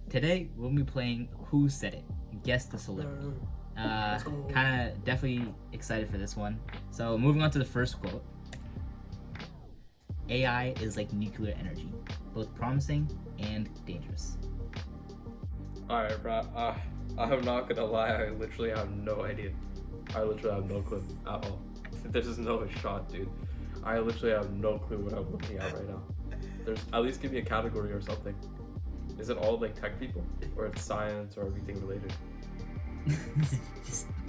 Today we'll be playing Who Said It? Guess the celebrity. Kind of definitely excited for this one. So moving on to the first quote. AI is like nuclear energy, both promising and dangerous. Alright, bro. I'm not gonna lie, I literally have no idea. I literally have no clue at all. This is no shot, dude. I literally have no clue what I'm looking at right now. There's at least give me a category or something. Is it all like tech people, or it's science or everything related?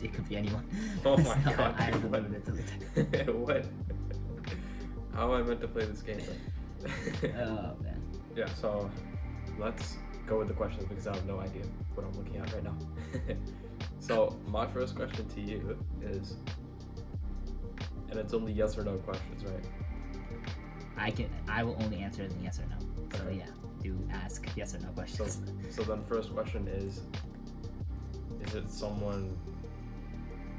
It could be anyone. Oh my god! I have the What? How am I meant to play this game? Oh man. Yeah. So let's go with the questions because I have no idea what I'm looking at right now. So my first question to you is, and it's only yes or no questions, right? I will only answer the yes or no. So Okay. yeah, do ask yes or no questions. So then first question is it someone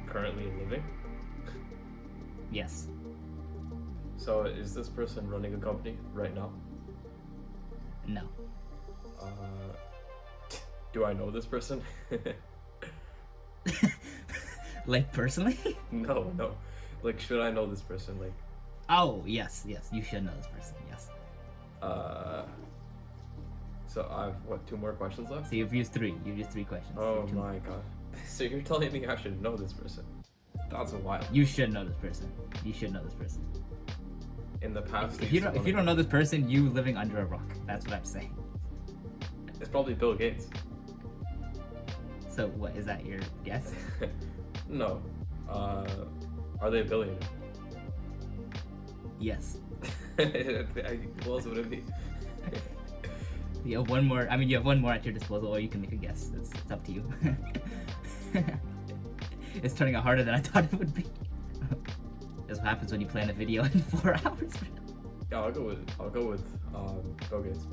currently living? Yes. So is this person running a company right now? No. Do I know this person? Like personally? No. Like, should I know this person? Like, Oh yes, you should know this person. Yes. so I've what, 2 more questions left? So you've used 3. You've used 3 questions. Oh my god. So you're telling me I should know this person? That's wild. You should know this person. You should know this person. In the past, If you don't know this person, you living under a rock. That's what I'm saying. it's probably Bill Gates. So what is that your guess? No. Are they a billionaire? Yes. Who else would it be? You have one more. I mean, you have one more at your disposal, or you can make a guess. It's up to you. It's turning out harder than I thought it would be. That's what happens when you plan a video in 4 hours. Yeah, I'll go with Bill Gates.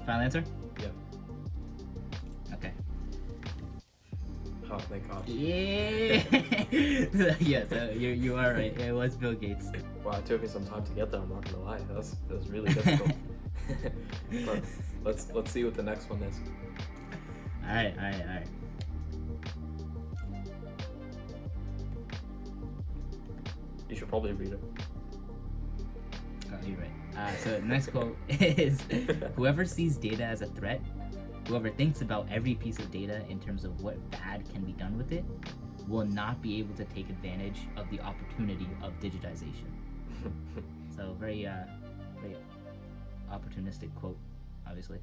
Final answer? Yeah. Okay. Oh, thank God. Yeah. Yeah. So you are right. It was Bill Gates. Wow, it took me some time to get there. I'm not gonna lie. That was really difficult. But let's see what the next one is. All right. You should probably read it. Oh, you're right. So the next quote is, whoever sees data as a threat, whoever thinks about every piece of data in terms of what bad can be done with it, will not be able to take advantage of the opportunity of digitization. So very opportunistic quote, obviously.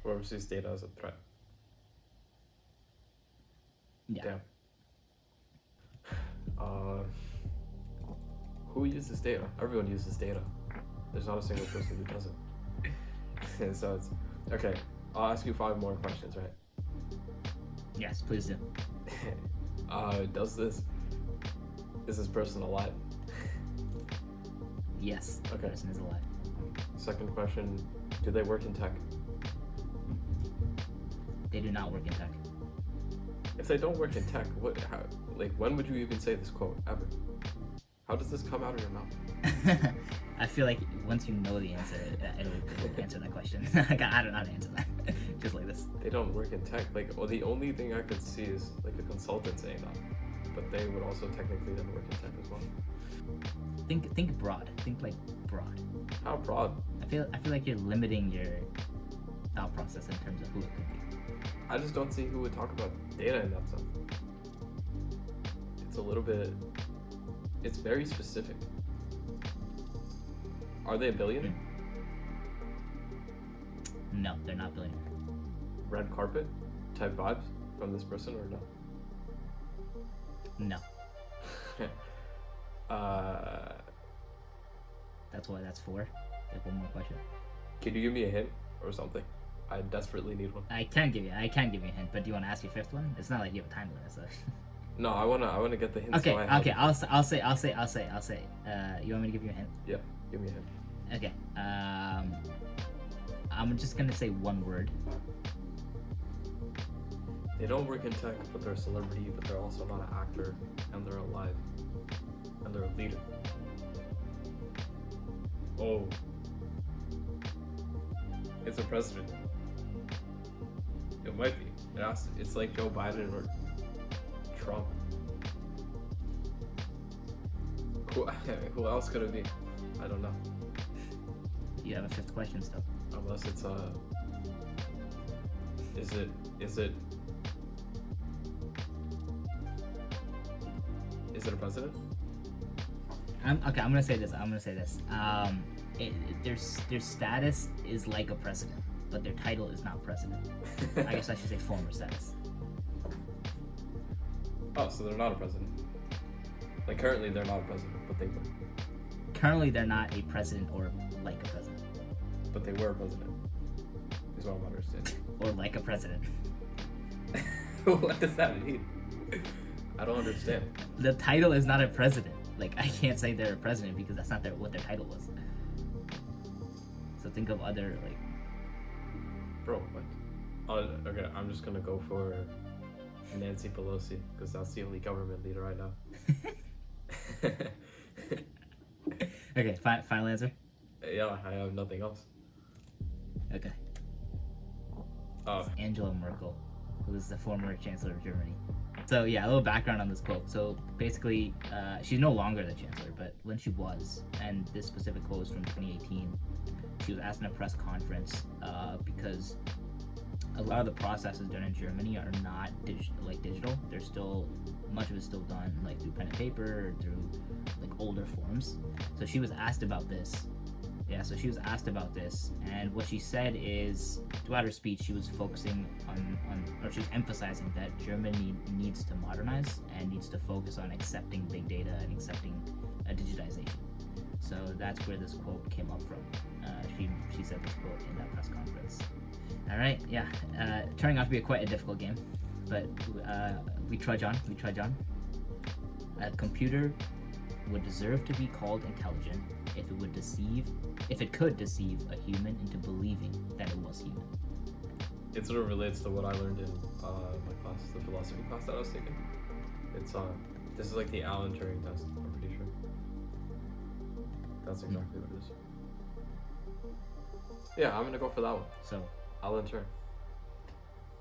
Whoever sees data as a threat. Yeah. Damn. Who uses data? Everyone uses data. There's not a single person who doesn't. So it's okay. I'll ask you 5 more questions, right? Yes, please do. Is this person alive? Yes. The Okay. person is alive. Second question, do they work in tech? They do not work in tech. If they don't work in tech, when would you even say this quote ever? How does this come out of your mouth? I feel like once you know the answer, it'll answer that question. Like, I don't know how to answer that. Just like this. They don't work in tech. Like, well, the only thing I could see is like a consultant saying that, but they would also technically then work in tech as well. Think broad. Think like broad. How broad? I feel like you're limiting your thought process in terms of who it could be. I just don't see who would talk about data in that sense. It's very specific. Are they a billionaire? No, they're not billionaire. Red carpet type vibes from this person or no? No. That's 4. Like, one more question. Can you give me a hint or something? I desperately need one. I can give you a hint, but do you want to ask your 5th one? It's not like you have a time limit, so. No, I wanna get the hints. Okay, so I have... okay. I'll say. You want me to give you a hint? Yeah, give me a hint. Okay. I'm just gonna say one word. They don't work in tech, but they're a celebrity, but they're also not an actor, and they're alive, and they're a leader. Oh. It's a president. It might be. It's like Joe Biden or Trump. Who else could it be? I don't know. You have a fifth question still. Unless it's is it a president? I'm gonna say this. Their status is like a president, but their title is not president. I guess I should say former status. Oh, so they're not a president. Like currently they're not a president, but they were. Currently they're not a president or like a president. But they were a president. Is what I'm understanding. Or like a president. What does that mean? I don't understand. The title is not a president. Like, I can't say they're a president because that's not what their title was. So think of other, like... Bro, what? Okay, I'm just gonna go for Nancy Pelosi, because that's the only government leader I know. Okay, final answer? Yeah, I have nothing else. Okay. Oh. It's Angela Merkel, who was the former Chancellor of Germany. So yeah, a little background on this quote. So basically, she's no longer the chancellor, but when she was, and this specific quote is from 2018, she was asked in a press conference because a lot of the processes done in Germany are not digital. They're still, much of it's still done like through pen and paper or through like older forms. So she was asked about this. Yeah, so she was asked about this, and what she said is, throughout her speech, she was focusing or she was emphasizing that Germany needs to modernize and needs to focus on accepting big data and accepting digitization. So that's where this quote came up from. She said this quote in that press conference. All right, yeah, turning out to be quite a difficult game, but we trudge on. A computer would deserve to be called intelligent if it could deceive a human into believing that it was human. It sort of relates to what I learned in my class, the philosophy class that I was taking. It's this is like the Alan Turing test, I'm pretty sure. That's exactly what it is. Yeah, I'm gonna go for that one. So, Alan Turing.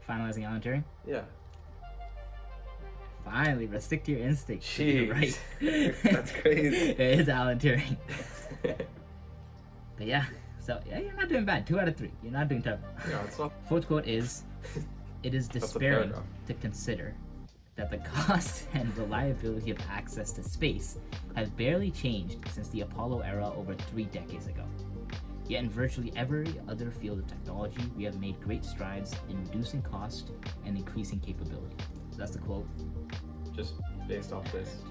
finalizing Alan Turing? Yeah. Finally, but stick to your instincts. Jeez. You're right. That's crazy. It is Alan Turing. But yeah, so yeah, you're not doing bad. 2 out of 3. You're not doing terrible. Yeah, it's not. Fourth quote is, "It is That's a despairing paragraph. to consider that the cost and reliability of access to space have barely changed since the Apollo era over 3 decades ago. Yet in virtually every other field of technology, we have made great strides in reducing cost and increasing capability." So that's the quote. Just based off this,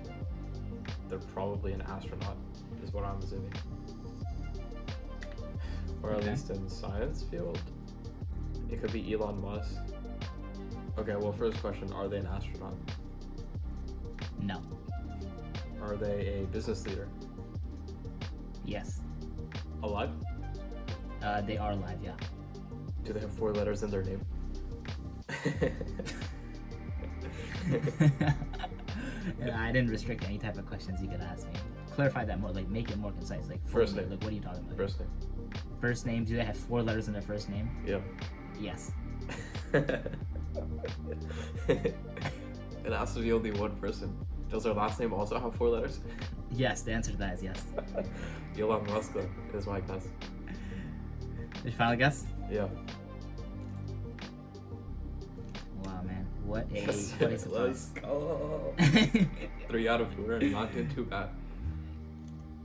they're probably an astronaut, is what I'm assuming. Or at Okay. least in the science field. It could be Elon Musk. Okay, well, first question, are they an astronaut? No. Are they a business leader? Yes. Alive? They are alive, yeah. Do they have 4 letters in their name? I didn't restrict any type of questions you could ask me. Clarify that more, like make it more concise. Like First full- name. Like what are you talking about? First name. First name. Do they have 4 letters in their first name? Yeah. Yes. It has to be only one person. Does their last name also have 4 letters? Yes. The answer to that is yes. Elon Musk is my guess. Your final guess? Yeah. Wow, man. What a Yes, what a let's surprise. go. 3 out of 4. Not doing too bad.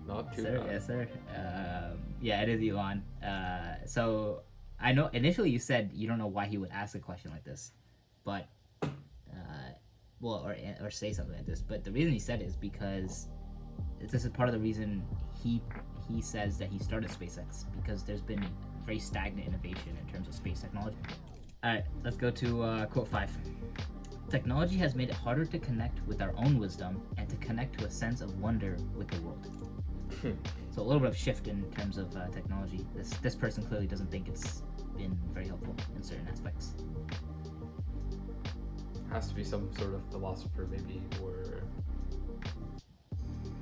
Not too Sir, bad. yes, sir. Yeah, it is Elon. So I know initially you said you don't know why he would ask a question like this, but or say something like this. But the reason he said it is because this is part of the reason he says that he started SpaceX, because there's been very stagnant innovation in terms of space technology. All right, let's go to quote 5. "Technology has made it harder to connect with our own wisdom and to connect to a sense of wonder with the world." So a little bit of shift in terms of technology. This person clearly doesn't think it's been very helpful in certain aspects. Has to be some sort of philosopher, maybe, or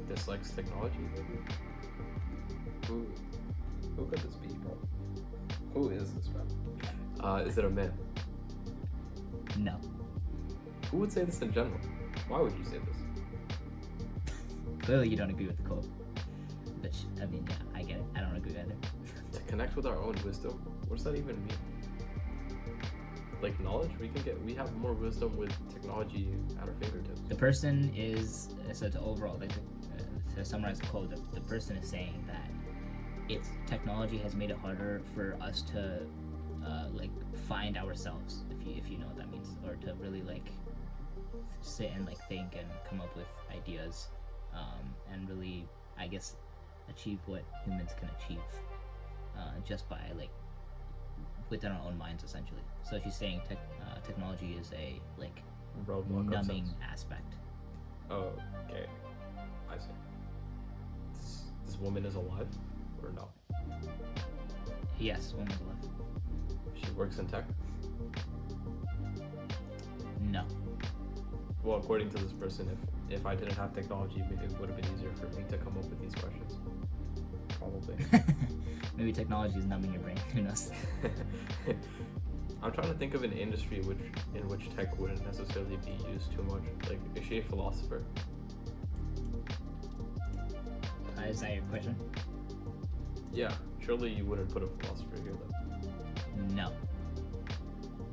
dislikes technology, maybe. Who could this be, bro? Who is this man? Is it a man? No. Who would say this in general? Why would you say this? Clearly, you don't agree with the quote. Which, I mean, yeah, I get it. I don't agree either. To connect with our own wisdom? What does that even mean? Like knowledge? We have more wisdom with technology at our fingertips. The person is, so to overall, like, to summarize the quote, the person is saying that technology has made it harder for us to, like, find ourselves, if you know what that means, or to really, like, sit and, like, think and come up with ideas, and really, I guess, achieve what humans can achieve, just by, like, within our own minds, essentially. So she's saying technology is a, like, Roadblock numbing sense. aspect. Oh, okay. I see. This woman is alive? Or no? Yes, one was left. She works in tech? No. Well, according to this person, if I didn't have technology, it would have been easier for me to come up with these questions. Probably. Maybe technology is numbing your brain. Who knows? I'm trying to think of an industry in which tech wouldn't necessarily be used too much. Like, is she a philosopher? Is that your question? Yeah. Surely you wouldn't put a philosopher here, though. No.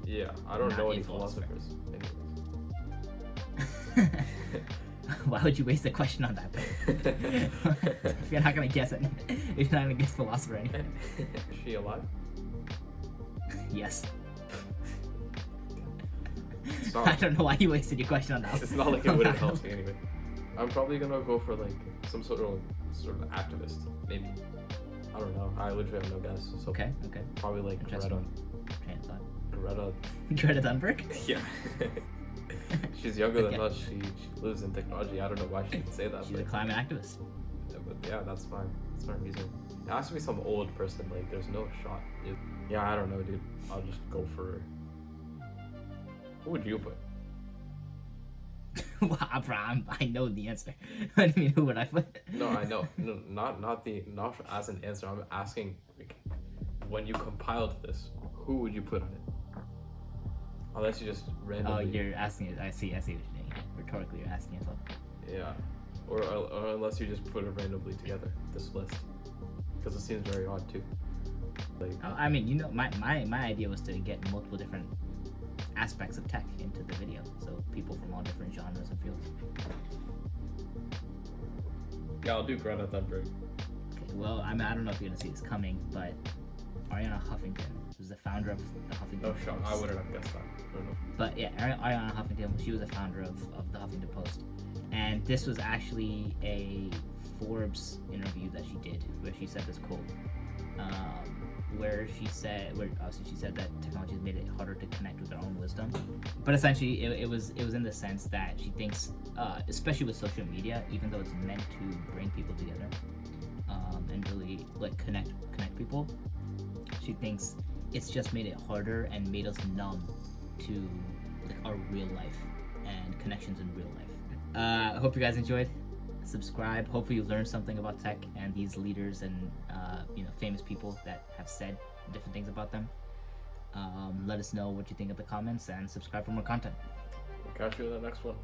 Yeah, I don't Not know a any philosopher. philosophers. Why would you waste a question on that? If you're not gonna guess it, if you're not gonna guess philosopher or anything. Is she alive? Yes. It's I not, don't know why you wasted your question on that. it's not like it wouldn't help me anyway. I'm probably gonna go for like some sort of activist, maybe. I don't know. I literally have no guess. So Okay. probably like Interesting. Train of thought. Greta. Greta Thunberg? Yeah. She's younger than Okay. us. She lives in technology. I don't know why she didn't say that. She's a climate activist. But yeah, that's fine. That's my reason. It has to be some old person. Like, there's no shot. Yeah, I don't know, dude. I'll just go for. Who would you put? Wow, bro, I know the answer. What do you mean, who would I put? No, I know. No, not as an answer. I'm asking, like, when you compiled this, who would you put on it? Unless you just randomly. Oh, you're asking it. I see what you're doing. Rhetorically, you're asking yourself. Yeah, or unless you just put it randomly together, this list, because it seems very odd too. Like, I mean, you know, my idea was to get multiple different aspects of tech into the video, so people from all different genres and fields. yeah, I'll do Greta Thunberg. Okay, well, I mean, I don't know if you're gonna see this coming, but Ariana Huffington was the founder of the Huffington Oh, sure. Post. I wouldn't have guessed that. I don't know. But yeah, Ariana Huffington, she was a founder of the Huffington Post. And this was actually a Forbes interview that she did, where she said this quote, where she said that technology has made it harder to connect with our own wisdom. But essentially, it was in the sense that she thinks, especially with social media, even though it's meant to bring people together, and really like connect people, she thinks it's just made it harder and made us numb to like our real life and connections in real life. I hope you guys enjoyed. Subscribe. Hopefully you learned something about tech and these leaders and famous people that have said different things about them. Let us know what you think in the comments and subscribe for more content. We'll catch you in the next one.